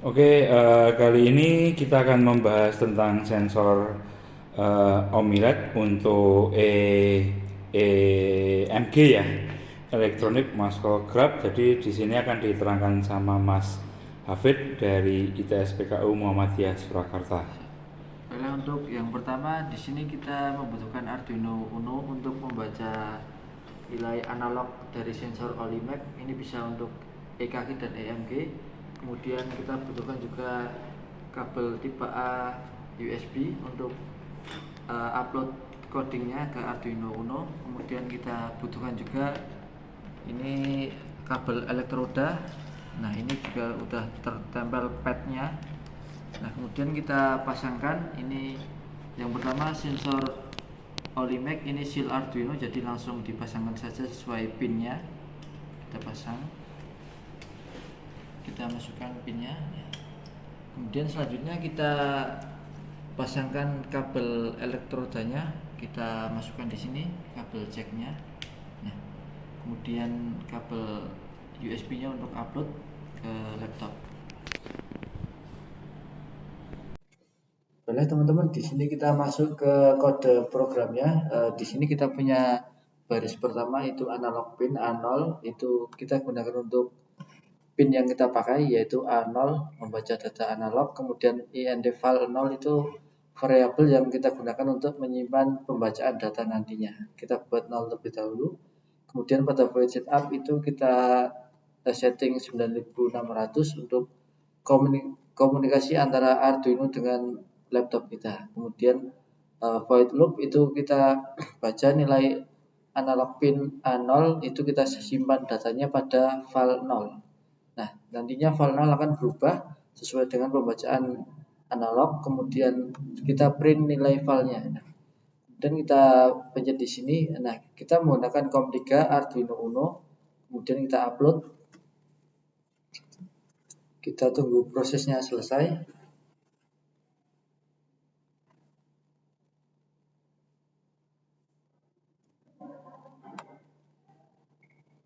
Kali ini kita akan membahas tentang sensor OMILED untuk EMG ya, Ya, Electronic Micrograph. Jadi di sini akan diterangkan sama Mas Hafid dari ITS PKU Muhammadiyah Surakarta. siap. Baiklah, untuk yang pertama di sini kita membutuhkan Arduino Uno untuk membaca nilai analog dari sensor Olimac. Ini bisa untuk EKG dan EMG. Kemudian kita butuhkan juga kabel tipe A USB untuk upload codingnya ke Arduino Uno. Kemudian kita butuhkan juga ini kabel elektroda. Nah, ini juga udah tertempel padnya. Nah, kemudian kita pasangkan ini. Yang pertama sensor Olimac ini seal Arduino, jadi langsung dipasangkan saja sesuai pinnya. Kita pasang, kita masukkan pinnya. Kemudian selanjutnya kita pasangkan kabel elektrodanya, kita masukkan di sini kabel jacknya. Nah, kemudian kabel USB-nya untuk upload ke laptop. Boleh teman-teman, di sini kita masuk ke kode programnya. Di sini kita punya baris pertama itu analog pin A0, itu kita gunakan untuk pin yang kita pakai yaitu A0 membaca data analog, kemudian IND file 0 itu variabel yang kita gunakan untuk menyimpan pembacaan data nantinya. Kita buat 0 terlebih dahulu. Kemudian pada void setup itu kita setting 9600 untuk komunikasi antara Arduino dengan laptop kita. Kemudian void loop itu kita baca nilai analog pin A0, itu kita simpan datanya pada file 0. Nah, nantinya file 0 akan berubah sesuai dengan pembacaan analog, kemudian kita print nilai filenya. Nah, dan kita pencet di sini. Nah, kita menggunakan COM3 Arduino Uno, kemudian kita upload. Kita tunggu prosesnya selesai.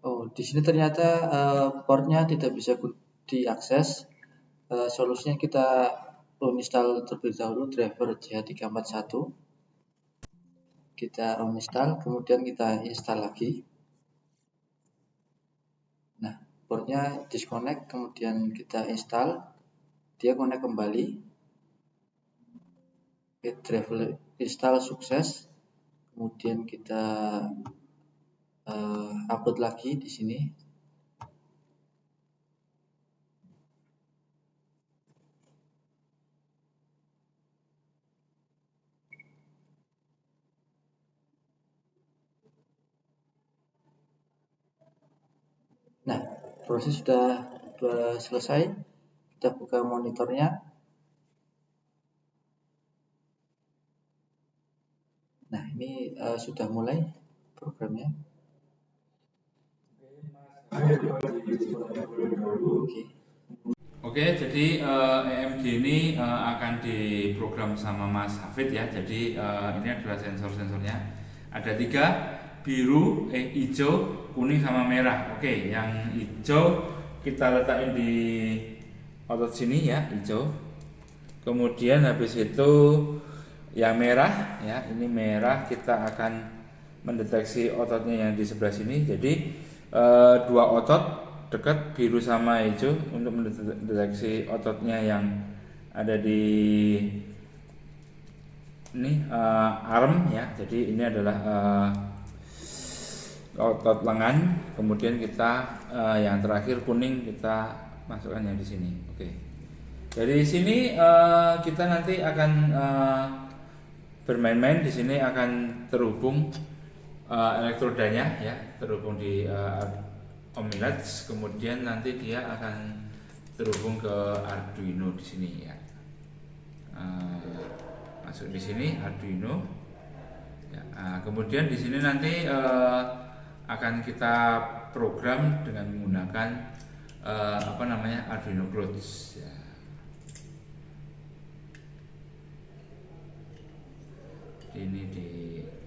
Oh, di sini ternyata portnya tidak bisa diakses. Solusinya kita uninstall terlebih dahulu driver JH341. Kita uninstall, kemudian kita install lagi. Nah, portnya disconnect, kemudian kita install, dia connect kembali. Driver install sukses. Kemudian kita upload lagi di sini. Nah, proses sudah selesai. Kita buka monitornya. Nah, ini sudah mulai programnya. Oke. Jadi EMG ini akan diprogram sama Mas Hafid ya. Jadi ini adalah sensor-sensornya. Ada 3, biru, hijau, kuning sama merah. Yang hijau kita letakin di otot sini ya, hijau. Kemudian habis itu yang merah ya, ini merah kita akan mendeteksi ototnya yang di sebelah sini. Jadi 2 otot dekat, biru sama hijau, untuk mendeteksi ototnya yang ada di ini arm ya. Jadi ini adalah otot lengan. Kemudian kita yang terakhir kuning kita masukkan yang di sini. Dari sini kita nanti akan bermain-main. Di sini akan terhubung elektrodanya ya, terhubung di OMILED. Kemudian nanti dia akan terhubung ke Arduino di sini ya. Masuk di sini Arduino. Ya, kemudian di sini nanti akan kita program dengan menggunakan Arduino Clothes ya. Ini dipasang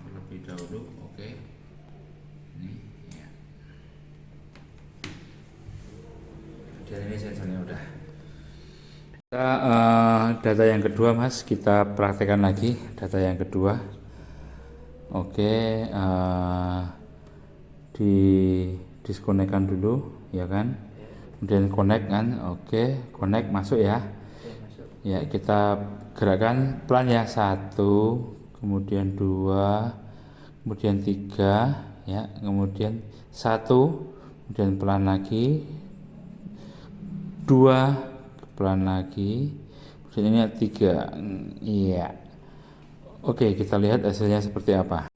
terlebih dahulu. Ini ya. Dan ini sensornya udah. Kita data yang kedua Mas, kita praktekkan lagi data yang kedua. Oke, di diskonekkan dulu ya kan, kemudian connect kan. Oke, connect masuk ya. Ya, kita gerakan pelan ya, 1, kemudian 2, kemudian 3 ya, kemudian 1, kemudian pelan lagi, 2, pelan lagi, kemudian ini 3. Iya. Oke, kita lihat hasilnya seperti apa.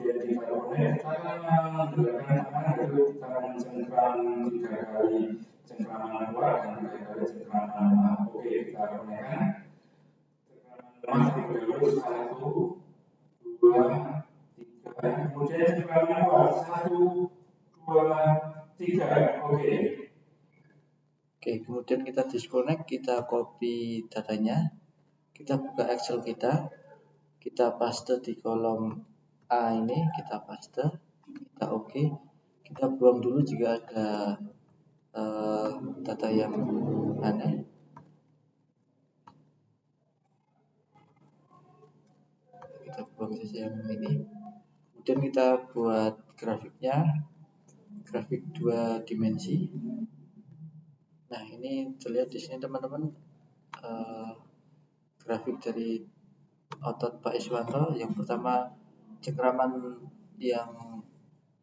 Oke, kemudian kita disconnect, kita copy datanya, kita buka Excel kita paste di kolom A ini, kita paste, kita oke, kita buang dulu jika ada data yang aneh. Kita buang saja yang ini. Kemudian kita buat grafiknya, grafik 2 dimensi. Nah, ini terlihat di sini teman-teman, grafik dari otot Pak Iswanto. Yang pertama, cengkraman yang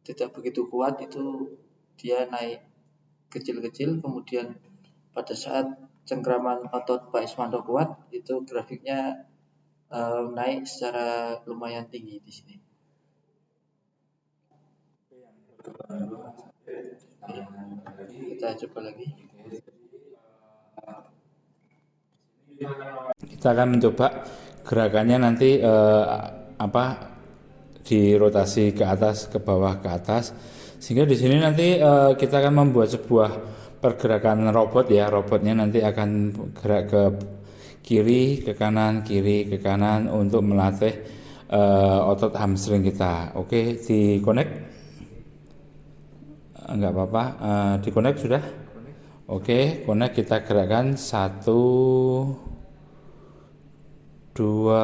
tidak begitu kuat itu dia naik kecil-kecil, kemudian pada saat cengkraman otot Pak Iswanto kuat itu grafiknya naik secara lumayan tinggi di sini. Kita coba lagi. Kita akan mencoba gerakannya nanti dirotasi ke atas, ke bawah, ke atas, sehingga di sini nanti kita akan membuat sebuah pergerakan robot ya. Robotnya nanti akan gerak ke kiri, ke kanan untuk melatih otot hamstring kita. Oke, di connect? Enggak apa-apa, di connect sudah? Oke, connect, kita gerakkan 1, 2,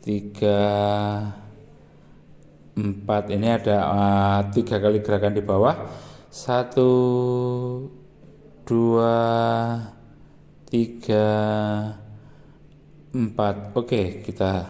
3, 4. Ini ada 3 kali gerakan di bawah. 1, 2, 3, 4. Oke, kita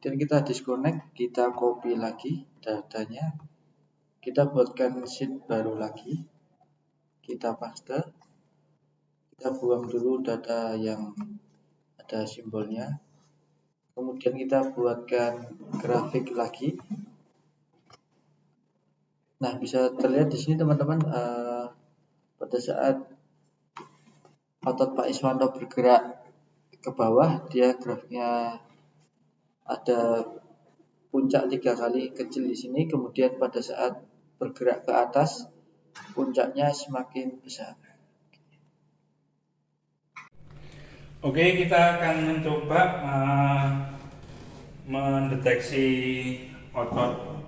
Kemudian kita disconnect, kita copy lagi datanya, kita buatkan sheet baru lagi, kita paste, kita buang dulu data yang ada simbolnya, kemudian kita buatkan grafik lagi. Nah, bisa terlihat di sini teman-teman, pada saat otot Pak Iswanto bergerak ke bawah, dia grafiknya ada puncak 3 kali kecil di sini, kemudian pada saat bergerak ke atas, puncaknya semakin besar. Oke, kita akan mencoba mendeteksi otot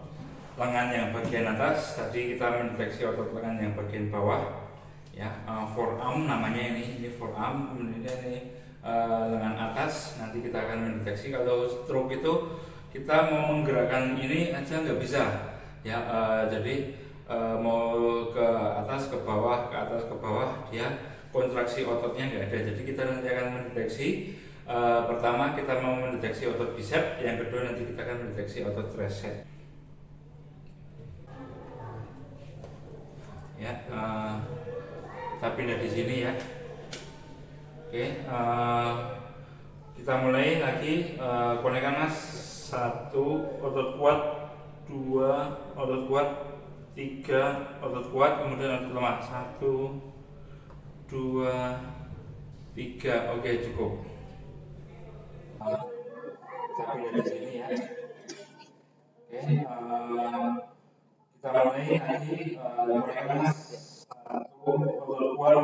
lengan yang bagian atas. Tadi kita mendeteksi otot lengan yang bagian bawah ya, forearm namanya, ini forearm. Kemudian ini lengan atas. Nanti kita akan mendeteksi. Kalau stroke itu kita mau menggerakkan ini aja nggak bisa ya, jadi mau ke atas ke bawah, ke atas ke bawah, dia kontraksi ototnya nggak ada. Jadi kita nanti akan mendeteksi, pertama kita mau mendeteksi otot bicep, yang kedua nanti kita akan mendeteksi otot tricep ya. Kita pindah di sini ya. Oke, kita mulai lagi. Konekkan Mas. 1 otot kuat, 2 otot kuat, 3 otot kuat, kemudian otot lemah. 1, 2, 3, oke cukup. Saya pindah di sini ya. Oke, kita mulai nanti mulaikan 1 otot kuat,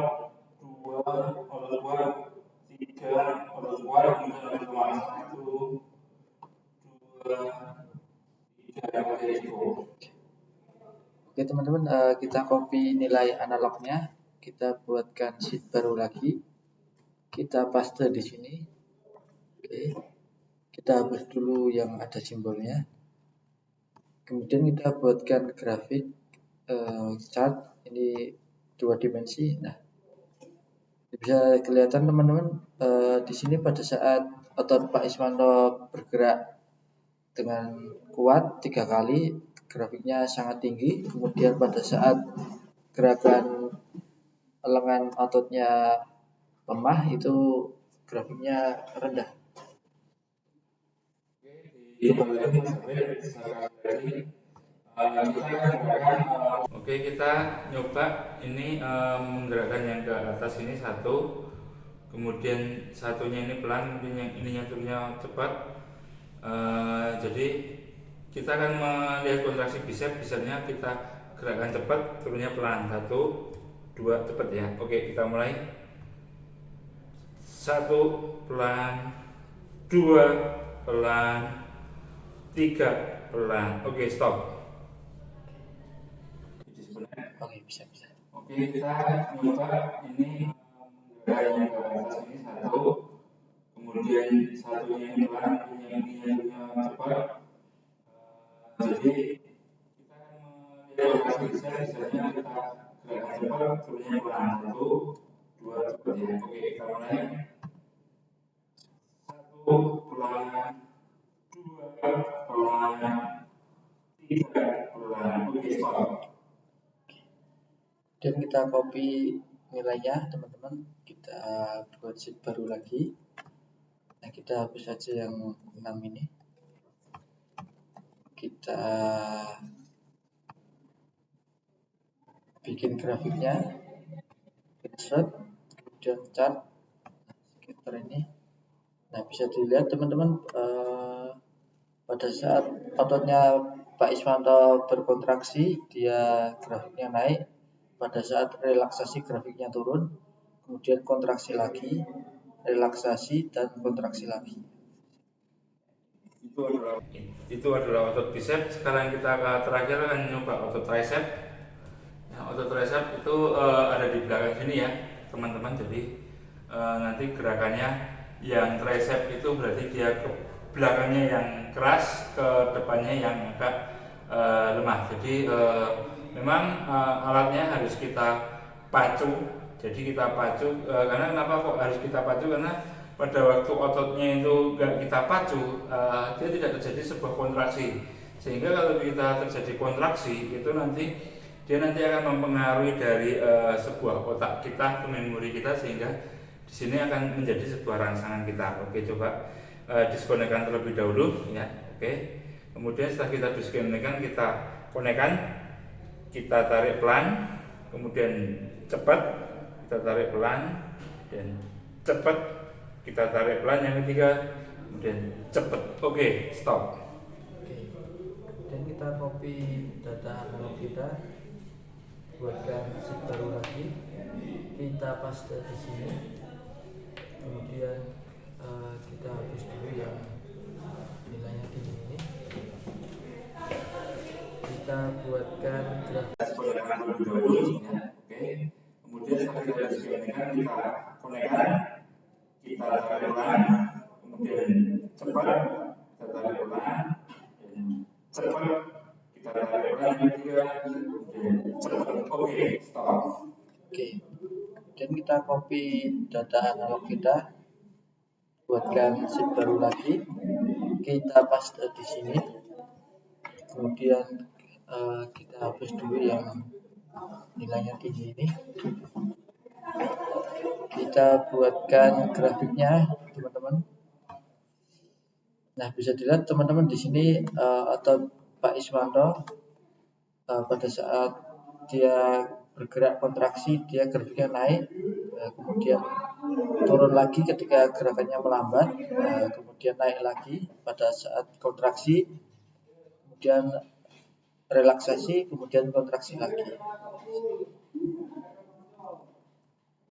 2 otot kuat, 3 otot kuat, kita cuma 1, 2, 3, oke cukup. Oke teman-teman, kita copy nilai analognya, kita buatkan sheet baru lagi, kita paste di sini. Oke, kita hapus dulu yang ada simbolnya. Kemudian kita buatkan grafik chart ini 2 dimensi. Nah, bisa kelihatan teman-teman di sini pada saat otot Pak Iswanto bergerak dengan kuat 3 kali, grafiknya sangat tinggi. Kemudian pada saat gerakan lengan ototnya lemah itu grafiknya rendah. Oke, kita nyoba ini menggerakkan yang ke atas ini 1, kemudian satunya ini pelan, kemudian yang ininya turunnya cepat. Jadi kita akan melihat kontraksi bisepnya kita gerakan cepat, turunnya pelan. 1, 2, cepat ya. Oke, kita mulai. 1 pelan, 2 pelan, 3 pelan. Oke, stop. Oke, bisa. Oke, kita nyoba ini yang ke atas ini 1, kemudian satunya ini pelan, yang ininya cepat. Jadi kita akan melihat kontraksi bisepnya kita gerakan cepat, turunnya pelan. 1, 2, cepat ya. Oke, kita mulai. 1 pelan, 2 pelan, 3 pelan. Oke, stop. Dan kita copy nilainya teman-teman, kita buat sheet baru lagi. Nah, kita hapus saja yang 6 ini. Kita bikin grafiknya, insert, kemudian chart, scatter ini. Nah, bisa dilihat teman-teman pada saat ototnya Pak Iswanto berkontraksi, dia grafiknya naik. Pada saat relaksasi grafiknya turun, kemudian kontraksi lagi, relaksasi, dan kontraksi lagi. Itu adalah otot bicep. Sekarang kita terakhir akan nyoba otot tricep. Nah, otot tricep itu ada di belakang sini ya teman-teman. Jadi nanti gerakannya yang tricep itu berarti dia ke belakangnya yang keras, ke depannya yang agak lemah. Jadi memang alatnya harus kita pacu. Jadi kita pacu karena kenapa kok harus kita pacu, karena pada waktu ototnya itu nggak kita pacu, dia tidak terjadi sebuah kontraksi. Sehingga kalau kita terjadi kontraksi itu nanti akan mempengaruhi dari sebuah otak kita ke memori kita, sehingga di sini akan menjadi sebuah rangsangan kita. Oke, coba diskonekkan terlebih dahulu ya. Oke. Kemudian setelah kita diskonekkan, kita konekkan, kita tarik pelan, kemudian cepat, kita tarik pelan, dan cepat, kita tarik pelan, yang ketiga, kemudian cepat. Oke, stop. Oke. Dan kita copy data analog kita, buatkan sheet baru lagi, kita paste di sini. Kemudian kita hapus dulu yang nilainya tinggi ini. Kita buatkan grafik. Oke. Kemudian setelah kita diskonekkan, kita konekkan, kita tarik pelan, kemudian cepat, kita tarik pelan, dan cepat, kita tarik pelan, yang ketiga, kemudian cepat. Oke, stop. Oke. Dan kita copy data analog kita, buatkan sheet baru lagi, kita paste di sini. Kemudian kita hapus dulu yang nilainya tinggi ini. Kita buatkan grafiknya teman-teman. Nah, bisa dilihat teman-teman di sini otot Pak Iswanto pada saat dia bergerak kontraksi dia grafiknya naik, kemudian turun lagi ketika gerakannya melambat, kemudian naik lagi pada saat kontraksi, kemudian relaksasi, kemudian kontraksi lagi.